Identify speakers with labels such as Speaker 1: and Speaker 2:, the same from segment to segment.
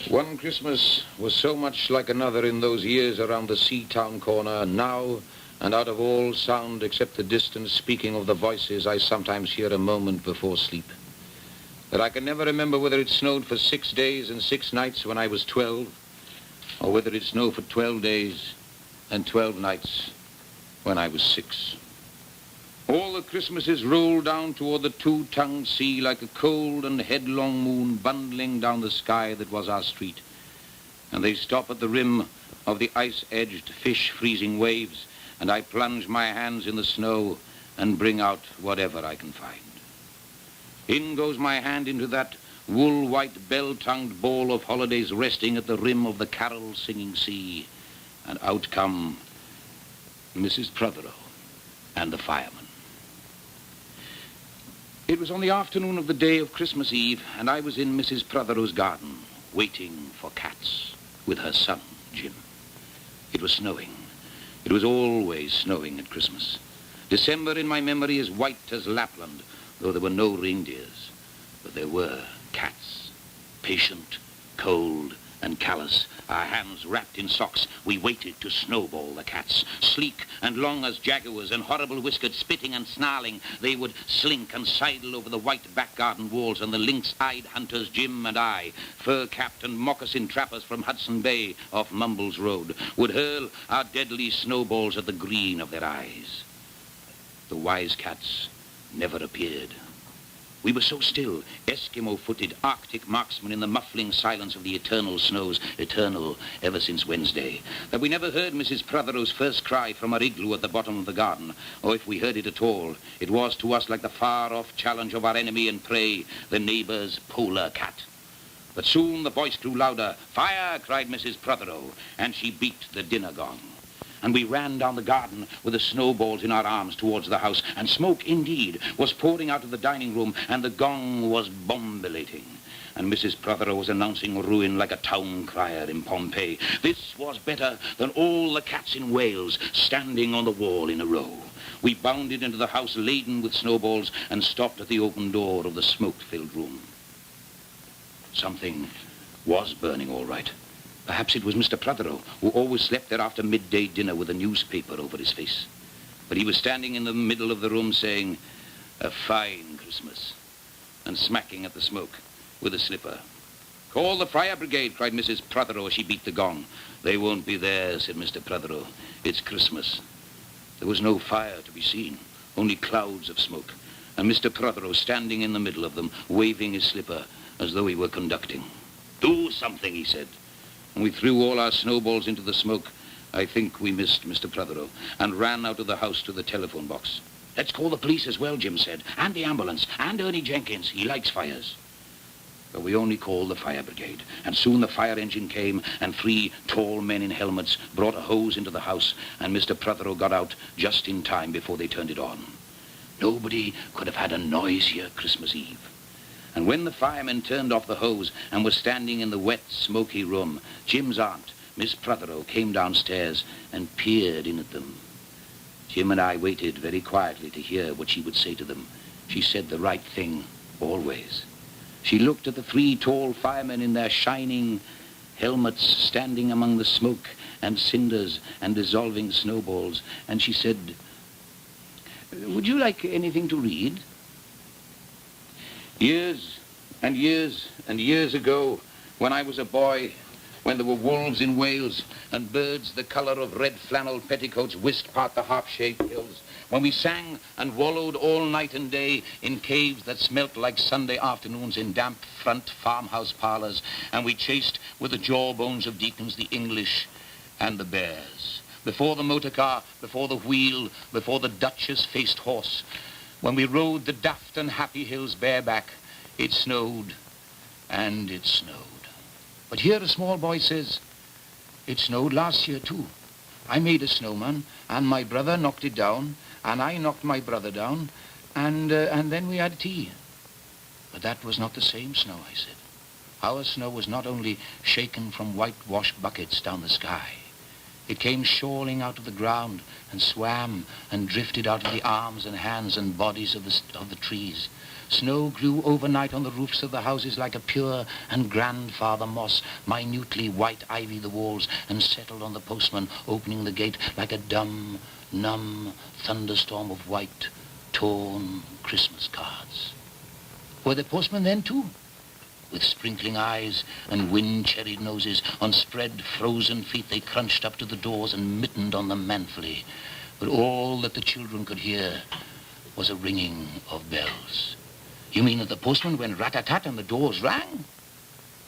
Speaker 1: One Christmas was so much like another in those years around the sea town corner, now, and out of all sound except the distance speaking of the voices I sometimes hear a moment before sleep, that I can never remember whether it snowed for 6 days and 6 nights when I was 12, or whether it snowed for 12 days and 12 nights when I was 6. All the Christmases rolled down toward the two-tongued sea like a cold and headlong moon bundling down the sky that was our street. And they stop at the rim of the ice-edged, fish-freezing waves, and I plunge my hands in the snow and bring out whatever I can find. In goes my hand into that wool-white, bell-tongued ball of holidays resting at the rim of the carol-singing sea, and out come Mrs. Prothero and the fireman. It was on the afternoon of the day of Christmas Eve, and I was in Mrs. Prothero's garden, waiting for cats, with her son, Jim. It was snowing. It was always snowing at Christmas. December in my memory is white as Lapland, though there were no reindeers. But there were cats, patient, cold, and callous, our hands wrapped in socks. We waited to snowball the cats. Sleek and long as jaguars and horrible-whiskered, spitting and snarling, they would slink and sidle over the white back garden walls, and the lynx-eyed hunters, Jim and I, fur-capped and moccasin trappers from Hudson Bay off Mumbles Road, would hurl our deadly snowballs at the green of their eyes. The wise cats never appeared. We were so still, Eskimo-footed Arctic marksmen in the muffling silence of the eternal snows, eternal ever since Wednesday, that we never heard Mrs. Prothero's first cry from her igloo at the bottom of the garden, or if we heard it at all, it was to us like the far-off challenge of our enemy and prey, the neighbor's polar cat. But soon the voice grew louder. "Fire!" cried Mrs. Prothero, and she beat the dinner gong. And we ran down the garden with the snowballs in our arms towards the house, and smoke, indeed, was pouring out of the dining room, and the gong was bombilating, and Mrs. Prothero was announcing ruin like a town crier in Pompeii. This was better than all the cats in Wales standing on the wall in a row. We bounded into the house laden with snowballs and stopped at the open door of the smoke-filled room. Something was burning all right. Perhaps it was Mr. Prothero, who always slept there after midday dinner with a newspaper over his face. But he was standing in the middle of the room saying, "A fine Christmas," and smacking at the smoke with a slipper. "Call the fire brigade," cried Mrs. Prothero as she beat the gong. "They won't be there," said Mr. Prothero. "It's Christmas." There was no fire to be seen, only clouds of smoke, and Mr. Prothero standing in the middle of them, waving his slipper as though he were conducting. "Do something," he said. And we threw all our snowballs into the smoke. I think we missed Mr. Prothero, and ran out of the house to the telephone box. "Let's call the police as well," Jim said, "and the ambulance, and Ernie Jenkins. He likes fires." But we only called the fire brigade, and soon the fire engine came, and 3 tall men in helmets brought a hose into the house, and Mr. Prothero got out just in time before they turned it on. Nobody could have had a noisier Christmas Eve. And when the firemen turned off the hose and were standing in the wet, smoky room, Jim's aunt, Miss Prothero, came downstairs and peered in at them. Jim and I waited very quietly to hear what she would say to them. She said the right thing, always. She looked at the 3 tall firemen in their shining helmets standing among the smoke and cinders and dissolving snowballs, and she said, "Would you like anything to read?" Years and years and years ago, when I was a boy, when there were wolves in Wales and birds the color of red flannel petticoats whisked past the half-shaped hills, when we sang and wallowed all night and day in caves that smelt like Sunday afternoons in damp front farmhouse parlors, and we chased with the jawbones of deacons the English and the bears, before the motor car, before the wheel, before the duchess-faced horse, when we rode the daft and happy hills bareback, it snowed, and it snowed. But here a small boy says, "It snowed last year too. I made a snowman, and my brother knocked it down, and I knocked my brother down, and then we had tea." But that was not the same snow, I said. Our snow was not only shaken from whitewashed buckets down the sky. It came shawling out of the ground and swam and drifted out of the arms and hands and bodies of the trees. Snow grew overnight on the roofs of the houses like a pure and grandfather moss, minutely white ivy the walls, and settled on the postman opening the gate like a dumb, numb thunderstorm of white, torn Christmas cards. Were there postmen then too? With sprinkling eyes and wind-cherried noses, on spread, frozen feet they crunched up to the doors and mittened on them manfully. But all that the children could hear was a ringing of bells. You mean that the postman went rat-a-tat and the doors rang?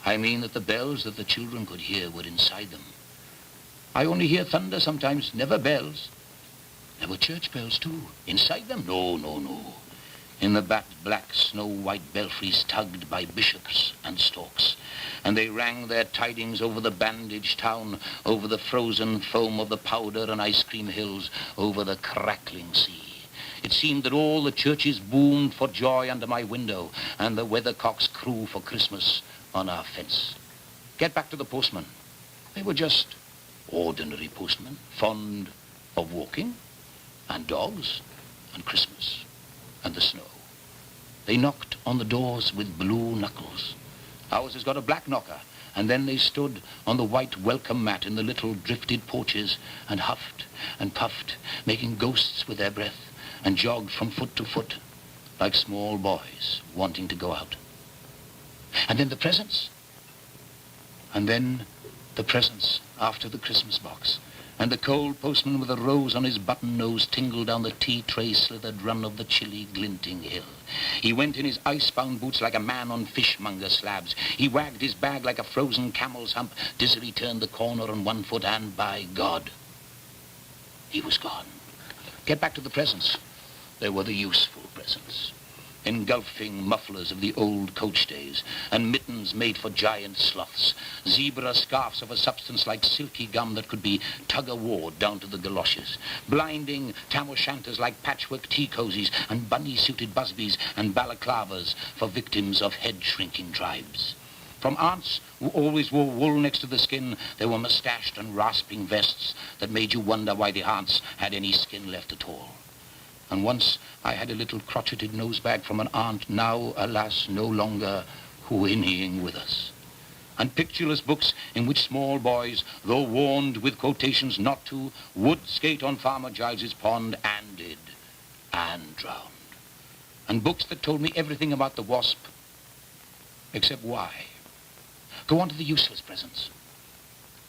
Speaker 1: I mean that the bells that the children could hear were inside them. I only hear thunder sometimes, never bells. There were church bells too, inside them? No, no, no. In the black snow-white belfries tugged by bishops and storks, and they rang their tidings over the bandaged town, over the frozen foam of the powder and ice cream hills, over the crackling sea. It seemed that all the churches boomed for joy under my window, and the weathercocks crew for Christmas on our fence. Get back to the postmen. They were just ordinary postmen, fond of walking, and dogs, and Christmas, and the snow. They knocked on the doors with blue knuckles. Ours has got a black knocker, and then they stood on the white welcome mat in the little drifted porches and huffed and puffed, making ghosts with their breath, and jogged from foot to foot like small boys wanting to go out. And then the presents. And then the presents after the Christmas box. And the cold postman with a rose on his button nose tingled down the tea-tray slithered run of the chilly, glinting hill. He went in his ice-bound boots like a man on fishmonger slabs. He wagged his bag like a frozen camel's hump, dizzily turned the corner on one foot, and by God, he was gone. Get back to the presents. There were the useful presents. Engulfing mufflers of the old coach days, and mittens made for giant sloths, zebra scarfs of a substance like silky gum that could be tug-of-war down to the galoshes, blinding tam-o'-shanters like patchwork tea cozies, and bunny-suited busbies and balaclavas for victims of head-shrinking tribes. From aunts who always wore wool next to the skin, there were mustached and rasping vests that made you wonder why the aunts had any skin left at all. And once I had a little crotcheted nosebag from an aunt, now, alas, no longer whinnying with us. And pictureless books in which small boys, though warned with quotations not to, would skate on Farmer Giles's pond, and did, and drowned. And books that told me everything about the wasp, except why. Go on to the useless presents.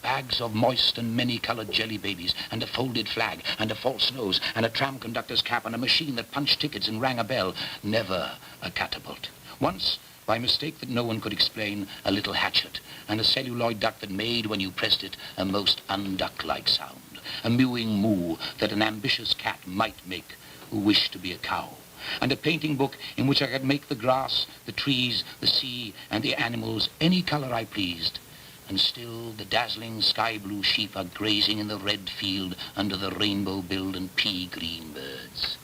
Speaker 1: Bags of moist and many-colored jelly babies, and a folded flag, and a false nose, and a tram conductor's cap, and a machine that punched tickets and rang a bell. Never a catapult. Once, by mistake that no one could explain, a little hatchet, and a celluloid duck that made, when you pressed it, a most unduck-like sound. A mewing moo that an ambitious cat might make who wished to be a cow. And a painting book in which I could make the grass, the trees, the sea, and the animals any color I pleased. And still the dazzling sky-blue sheep are grazing in the red field under the rainbow-billed and pea-green birds.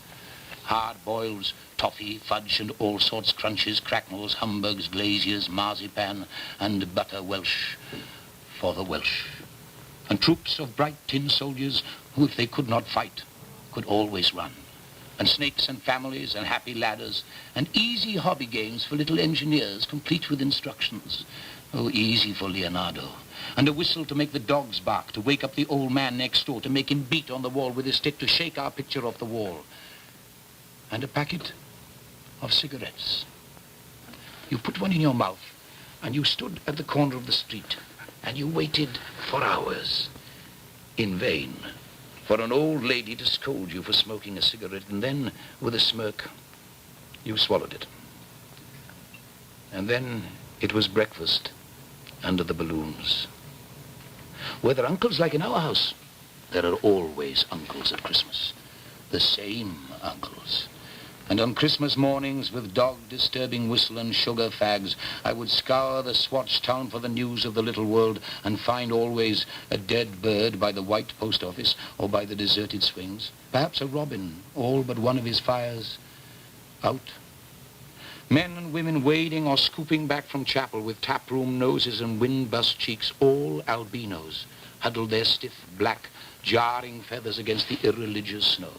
Speaker 1: Hard-boiled toffee, fudge, and all sorts crunches, cracknels, humbugs, glaziers, marzipan, and butter Welsh for the Welsh. And troops of bright tin soldiers who, if they could not fight, could always run. And snakes and families and happy ladders, and easy hobby games for little engineers, complete with instructions. Oh, easy for Leonardo. And a whistle to make the dogs bark, to wake up the old man next door, to make him beat on the wall with his stick, to shake our picture off the wall. And a packet of cigarettes. You put one in your mouth, and you stood at the corner of the street, and you waited for hours, in vain, for an old lady to scold you for smoking a cigarette, and then, with a smirk, you swallowed it. And then it was breakfast under the balloons. Were there uncles like in our house? There are always uncles at Christmas. The same uncles. And on Christmas mornings, with dog-disturbing whistle and sugar fags, I would scour the Swatch town for the news of the little world, and find always a dead bird by the white post office or by the deserted swings. Perhaps a robin, all but one of his fires out. Men and women wading or scooping back from chapel with taproom noses and wind-bust cheeks, all albinos, huddled their stiff, black, jarring feathers against the irreligious snow.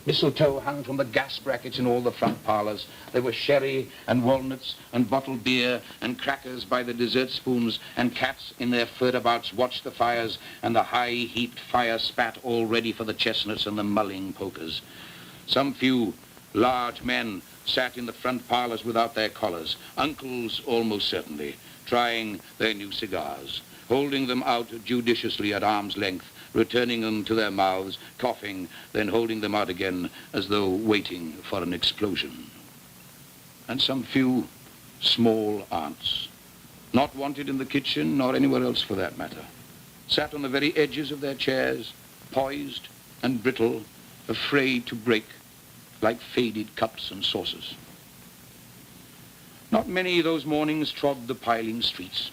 Speaker 1: Mistletoe hung from the gas brackets in all the front parlors. There were sherry and walnuts and bottled beer and crackers by the dessert spoons, and cats in their furabouts watched the fires, and the high-heaped fire spat all ready for the chestnuts and the mulling pokers. Some few large men sat in the front parlors without their collars, uncles almost certainly, trying their new cigars, holding them out judiciously at arm's length, returning them to their mouths, coughing, then holding them out again as though waiting for an explosion. And some few small aunts, not wanted in the kitchen nor anywhere else for that matter, sat on the very edges of their chairs, poised and brittle, afraid to break, like faded cups and saucers. Not many those mornings trod the piling streets.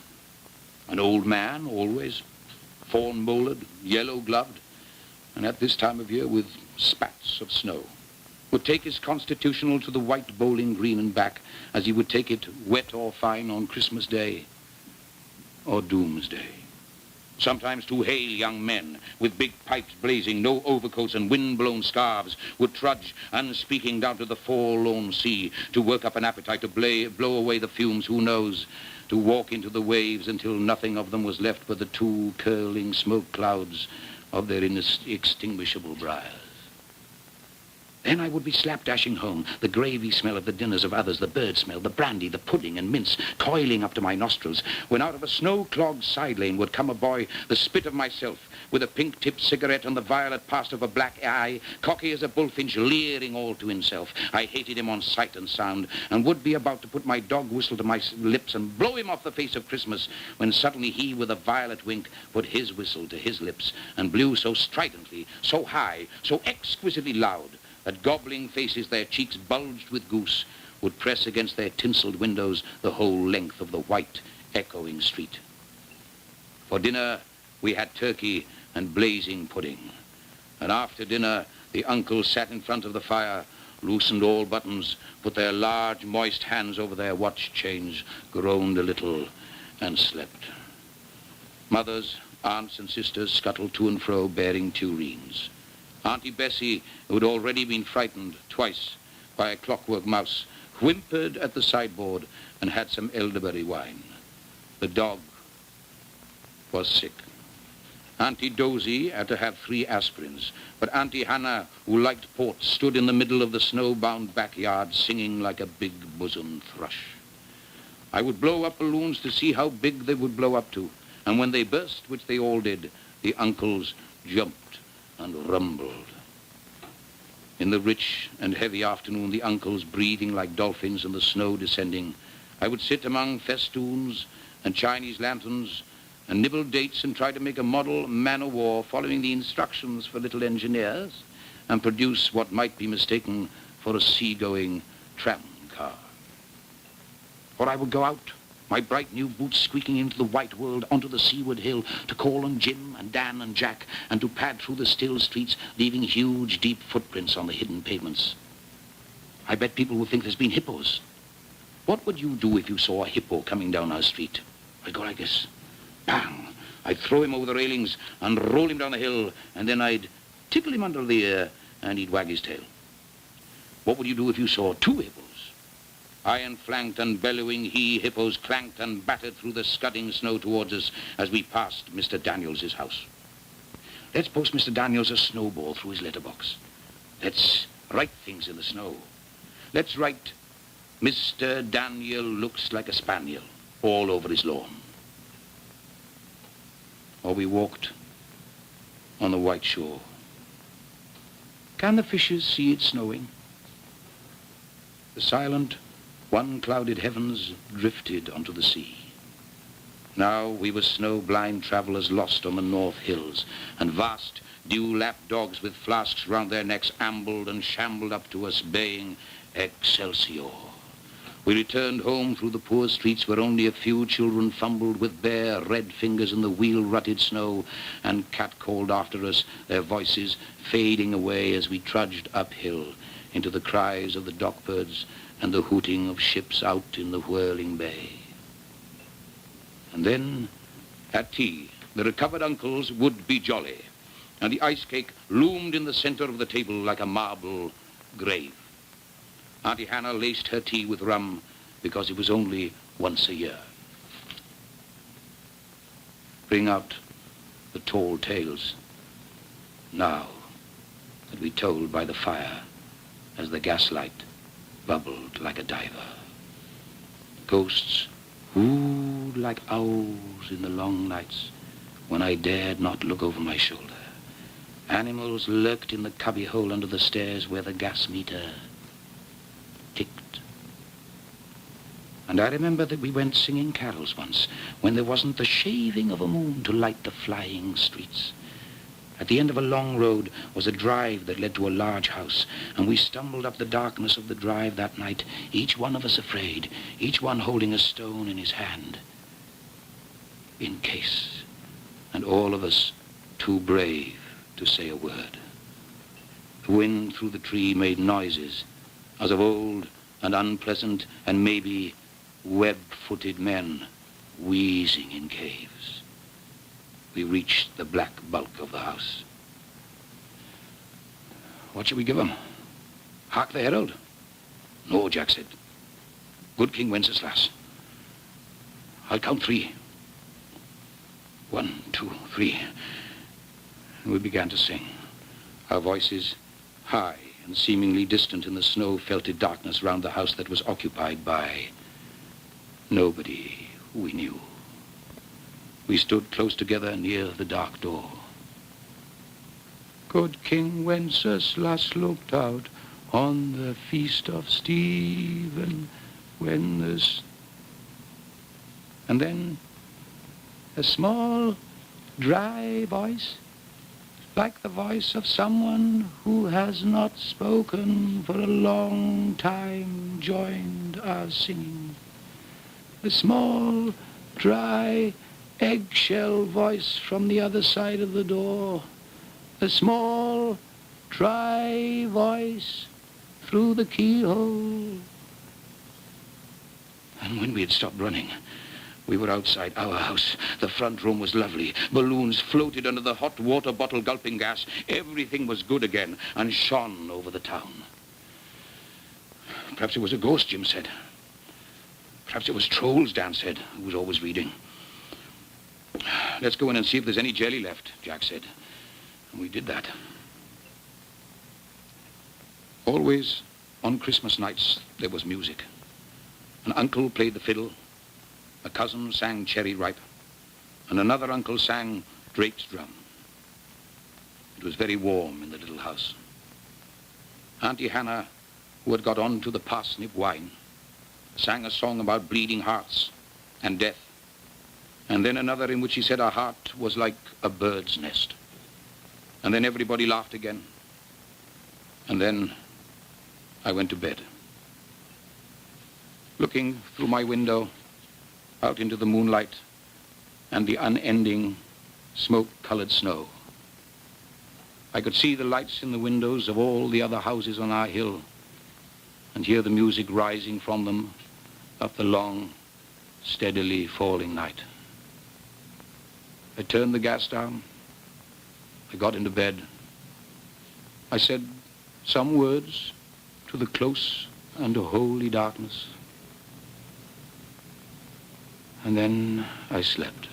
Speaker 1: An old man, always, fawn-molded, yellow-gloved, and at this time of year with spats of snow, would take his constitutional to the white bowling green and back as he would take it wet or fine on Christmas Day or Doomsday. Sometimes two hale young men with big pipes blazing, no overcoats and wind-blown scarves would trudge unspeaking down to the forlorn sea to work up an appetite to blow away the fumes, who knows, to walk into the waves until nothing of them was left but the two curling smoke clouds of their inextinguishable briars. Then I would be slapdashing home, the gravy smell of the dinners of others, the bird smell, the brandy, the pudding and mince coiling up to my nostrils, when out of a snow-clogged side lane would come a boy, the spit of myself, with a pink-tipped cigarette and the violet past of a black eye, cocky as a bullfinch, leering all to himself. I hated him on sight and sound, and would be about to put my dog whistle to my lips and blow him off the face of Christmas, when suddenly he, with a violet wink, put his whistle to his lips and blew so stridently, so high, so exquisitely loud, that gobbling faces, their cheeks bulged with goose, would press against their tinselled windows the whole length of the white, echoing street. For dinner, we had turkey and blazing pudding. And after dinner, the uncles sat in front of the fire, loosened all buttons, put their large, moist hands over their watch chains, groaned a little, and slept. Mothers, aunts, and sisters scuttled to and fro, bearing tureens. Auntie Bessie, who had already been frightened twice by a clockwork mouse, whimpered at the sideboard and had some elderberry wine. The dog was sick. Auntie Dozy had to have 3 aspirins, but Auntie Hannah, who liked port, stood in the middle of the snow-bound backyard singing like a big-bosomed thrush. I would blow up balloons to see how big they would blow up to, and when they burst, which they all did, the uncles jumped and rumbled. In the rich and heavy afternoon, the uncles breathing like dolphins and the snow descending, I would sit among festoons and Chinese lanterns and nibble dates and try to make a model man-o'-war following the instructions for little engineers and produce what might be mistaken for a sea-going tram car. Or I would go out, my bright new boots squeaking into the white world, onto the seaward hill, to call on Jim and Dan and Jack, and to pad through the still streets, leaving huge, deep footprints on the hidden pavements. I bet people would think there's been hippos. What would you do if you saw a hippo coming down our street? I'd go like this. Bang! I'd throw him over the railings and roll him down the hill, and then I'd tickle him under the ear, and he'd wag his tail. What would you do if you saw 2 hippos? Iron-flanked and bellowing he-hippos clanked and battered through the scudding snow towards us as we passed Mr. Daniels' house. Let's post Mr. Daniels a snowball through his letterbox. Let's write things in the snow. Let's write, Mr. Daniel looks like a spaniel, all over his lawn. Or we walked on the white shore. Can the fishes see it snowing? The silent, one-clouded heavens drifted onto the sea. Now we were snow-blind travelers lost on the north hills, and vast, dew-lapped dogs with flasks round their necks ambled and shambled up to us, baying, Excelsior. We returned home through the poor streets where only a few children fumbled with bare, red fingers in the wheel-rutted snow and cat-called after us, their voices fading away as we trudged uphill into the cries of the dockbirds and the hooting of ships out in the whirling bay. And then, at tea, the recovered uncles would be jolly, and the ice cake loomed in the center of the table like a marble grave. Auntie Hannah laced her tea with rum because it was only once a year. Bring out the tall tales now that we told by the fire as the gaslight bubbled like a diver. Ghosts whooed like owls in the long nights when I dared not look over my shoulder. Animals lurked in the cubbyhole under the stairs where the gas meter ticked. And I remember that we went singing carols once when there wasn't the shaving of a moon to light the flying streets. At the end of a long road was a drive that led to a large house, and we stumbled up the darkness of the drive that night, each one of us afraid, each one holding a stone in his hand, in case, and all of us too brave to say a word. The wind through the tree made noises as of old and unpleasant and maybe web-footed men wheezing in caves. We reached the black bulk of the house. What shall we give 'em? Hark the herald? No, Jack said. Good King Wenceslas. I'll count 3. 1, 2, 3. And we began to sing, our voices high and seemingly distant in the snow-felted darkness round the house that was occupied by nobody we knew. We stood close together near the dark door. Good King Wenceslas looked out on the feast of Stephen when this... And then a small, dry voice, like the voice of someone who has not spoken for a long time, joined our singing. A small, dry, eggshell voice from the other side of the door. A small, dry voice through the keyhole. And when we had stopped running, we were outside our house. The front room was lovely. Balloons floated under the hot water bottle gulping gas. Everything was good again and shone over the town. Perhaps it was a ghost, Jim said. Perhaps it was trolls, Dan said, who was always reading. Let's go in and see if there's any jelly left, Jack said. And we did that. Always on Christmas nights there was music. An uncle played the fiddle, a cousin sang Cherry Ripe, and another uncle sang Drake's Drum. It was very warm in the little house. Auntie Hannah, who had got on to the parsnip wine, sang a song about bleeding hearts and death, and then another in which she said her heart was like a bird's nest. And then everybody laughed again. And then I went to bed. Looking through my window out into the moonlight and the unending smoke-colored snow, I could see the lights in the windows of all the other houses on our hill and hear the music rising from them up the long, steadily falling night. I turned the gas down. I got into bed. I said some words to the close and holy darkness. And then I slept.